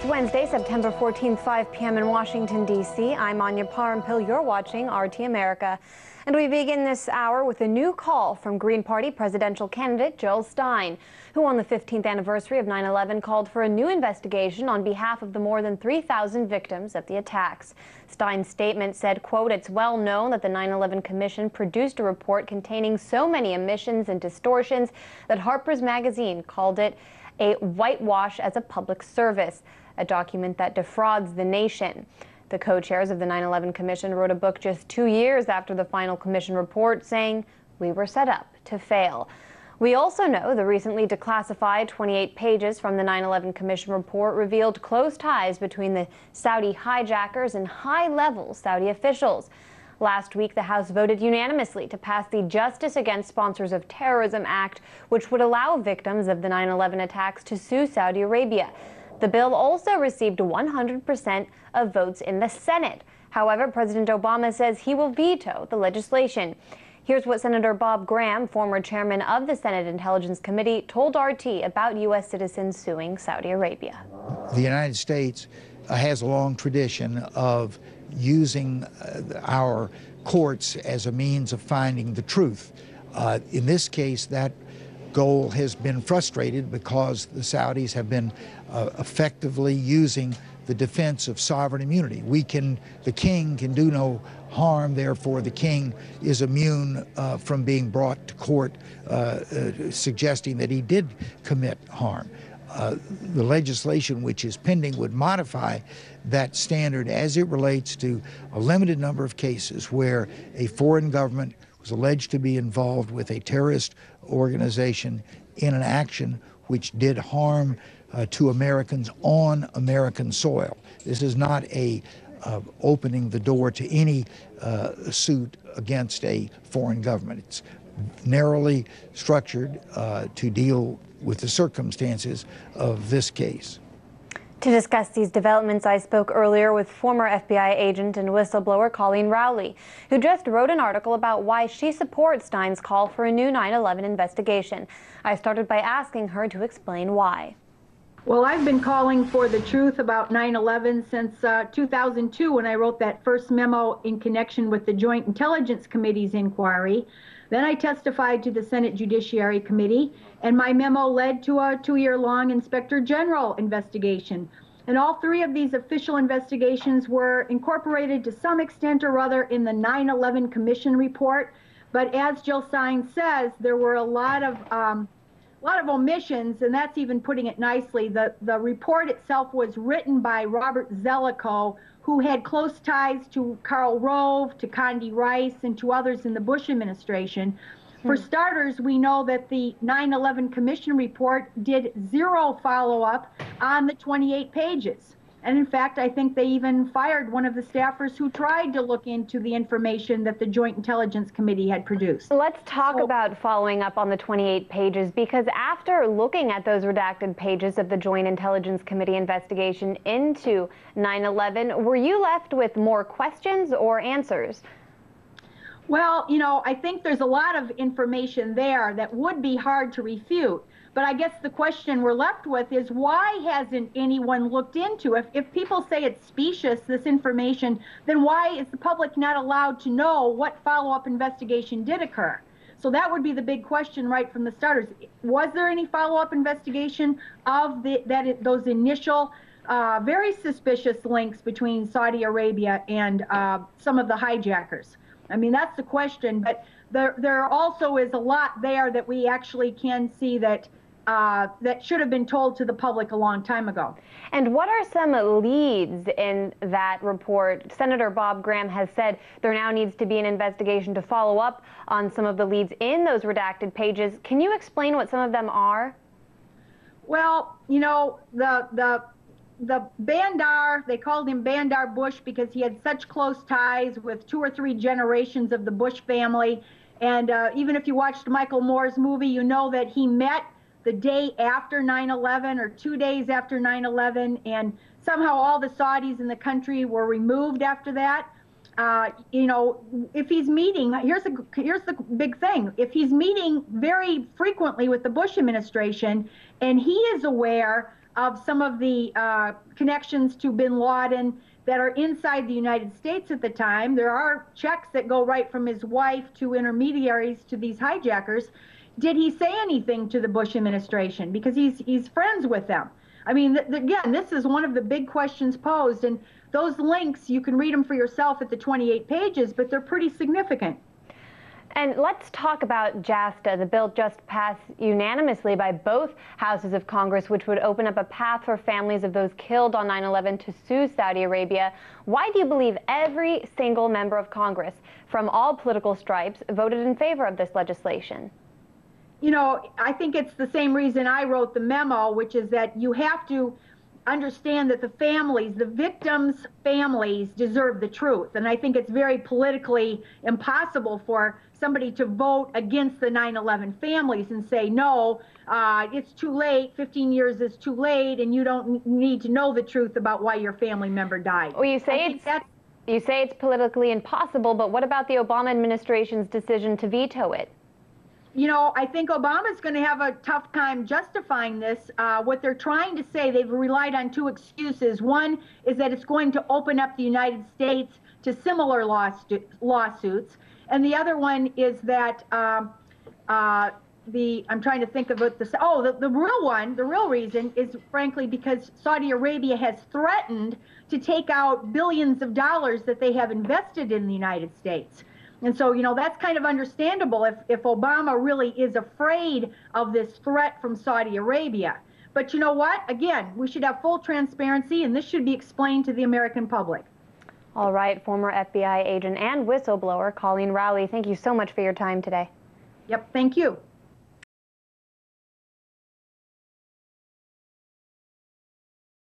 It's Wednesday, September 14th, 5 p.m. in Washington, D.C. I'm Anya Parampil. You're watching RT America. And we begin this hour with a new call from Green Party presidential candidate Jill Stein, who on the 15th anniversary of 9/11 called for a new investigation on behalf of the more than 3,000 victims of the attacks. Stein's statement said, quote, "It's well known that the 9/11 Commission produced a report containing so many omissions and distortions that Harper's Magazine called it a whitewash as a public service, a document that defrauds the nation." The co-chairs of the 9/11 Commission wrote a book just 2 years after the final commission report saying, "We were set up to fail." We also know the recently declassified 28 pages from the 9/11 Commission report revealed close ties between the Saudi hijackers and high-level Saudi officials. Last week, the House voted unanimously to pass the Justice Against Sponsors of Terrorism Act, which would allow victims of the 9/11 attacks to sue Saudi Arabia. The bill also received 100% of votes in the Senate. However, President Obama says he will veto the legislation. Here's what Senator Bob Graham, former chairman of the Senate Intelligence Committee, told RT about U.S. citizens suing Saudi Arabia. The United States has a long tradition of using our courts as a means of finding the truth. In this case, that goal has been frustrated because the Saudis have been effectively using the defense of sovereign immunity. The king can do no harm, therefore the king is immune from being brought to court suggesting that he did commit harm. The legislation which is pending would modify that standard as it relates to a limited number of cases where a foreign government was alleged to be involved with a terrorist organization in an action which did harm to Americans on American soil. This is not opening the door to any suit against a foreign government. It's narrowly structured to deal with the circumstances of this case. To discuss these developments, I spoke earlier with former FBI agent and whistleblower Coleen Rowley, who just wrote an article about why she supports Stein's call for a new 9/11 investigation. I started by asking her to explain why. Well, I've been calling for the truth about 9/11 since 2002 when I wrote that first memo in connection with the Joint Intelligence Committee's inquiry. Then I testified to the Senate Judiciary Committee, and my memo led to a 2-year-long Inspector General investigation. And all three of these official investigations were incorporated to some extent or other in the 9/11 Commission report. But as Jill Stein says, there were a lot of omissions, and that's even putting it nicely. The report itself was written by Robert Zelikow, who had close ties to Karl Rove, to Condi Rice, and to others in the Bush administration. For starters, we know that the 9/11 Commission report did zero follow-up on the 28 pages. And in fact, I think they even fired one of the staffers who tried to look into the information that the Joint Intelligence Committee had produced. Let's talk about following up on the 28 pages, because after looking at those redacted pages of the Joint Intelligence Committee investigation into 9/11, were you left with more questions or answers? Well, you know, I think there's a lot of information there that would be hard to refute. But I guess the question we're left with is, why hasn't anyone looked into? If people say it's specious, this information, then why is the public not allowed to know what follow-up investigation did occur? So that would be the big question right from the starters. Was there any follow-up investigation of those initial very suspicious links between Saudi Arabia and some of the hijackers? I mean, that's the question. But there also is a lot there that we actually can see that should have been told to the public a long time ago. And what are some leads in that report? Senator Bob Graham has said there now needs to be an investigation to follow up on some of the leads in those redacted pages. Can you explain what some of them are? Well, you know, the Bandar, they called him Bandar Bush because he had such close ties with 2 or 3 generations of the Bush family. And even if you watched Michael Moore's movie, you know that he met the day after 9/11 or 2 days after 9/11, and somehow all the Saudis in the country were removed after that. You know, if he's meeting, here's the big thing. If he's meeting very frequently with the Bush administration, and he is aware of some of the connections to bin Laden that are inside the United States at the time. There are checks that go right from his wife to intermediaries to these hijackers. Did he say anything to the Bush administration? Because he's friends with them. I mean, again, this is one of the big questions posed, and those links, you can read them for yourself at the 28 pages, but they're pretty significant. And let's talk about JASTA. The bill just passed unanimously by both houses of Congress, which would open up a path for families of those killed on 9/11 to sue Saudi Arabia. Why do you believe every single member of Congress from all political stripes voted in favor of this legislation? You know, I think it's the same reason I wrote the memo, which is that you have to understand that the families, the victims' families, deserve the truth. And I think it's very politically impossible for somebody to vote against the 9/11 families and say, no, it's too late, 15 years is too late, and you don't need to know the truth about why your family member died. Well, you say it's politically impossible, but what about the Obama administration's decision to veto it? You know, I think Obama's going to have a tough time justifying this. What they're trying to say, they've relied on two excuses. One is that it's going to open up the United States to similar lawsuits. And the other one is that I'm trying to think of what the real one, the real reason is frankly because Saudi Arabia has threatened to take out billions of dollars that they have invested in the United States. And so, you know, that's kind of understandable if Obama really is afraid of this threat from Saudi Arabia. But you know what? Again, we should have full transparency, and this should be explained to the American public. All right, former FBI agent and whistleblower Coleen Rowley, thank you so much for your time today. Yep, thank you.